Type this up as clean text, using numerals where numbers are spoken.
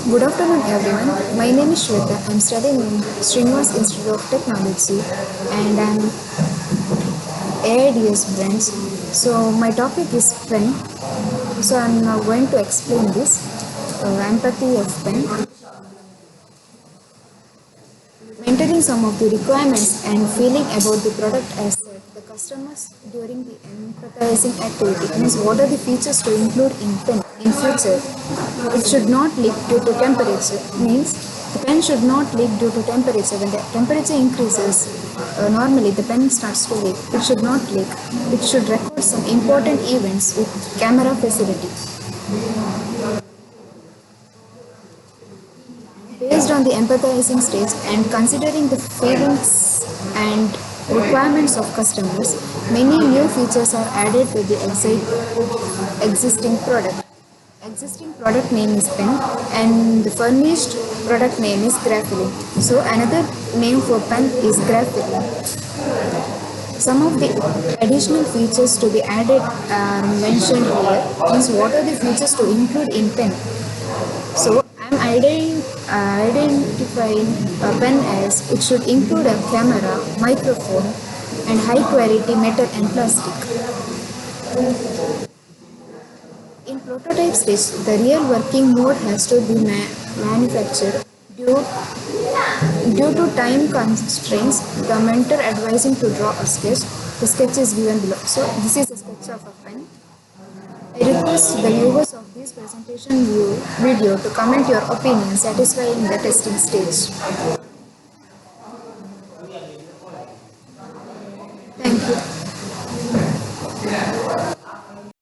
Good afternoon, everyone. My name is Shwetha. I'm studying in SHWETHA Institute of Technology and I'm AIDS branch. So my topic is pen. So I'm now going to explain this empathy of pen. Maintaining some of the requirements and feeling about the product as the customers during the empathizing activity means what are the features to include in pen in future. It should not leak due to temperature means the pen should not leak due to temperature. When the temperature increases, normally the pen starts to leak. It should not leak. It should record some important events with camera facility. Based on the empathizing stage and considering the feelings and requirements of customers, many new features are added to the existing product. Existing product name is pen and the furnished product name is graphene. So another name for pen is graphene. Some of the additional features to be added are mentioned here. Means what are the features to include in pen? So I'm identifying a pen as it should include a camera, microphone, and high quality metal and plastic. In prototype stage, the real working mode has to be manufactured. Due to time constraints, the mentor advising to draw a sketch. The sketch is given below. So this is a sketch of a pen. I request the viewers of this presentation video to comment your opinion satisfying the testing stage.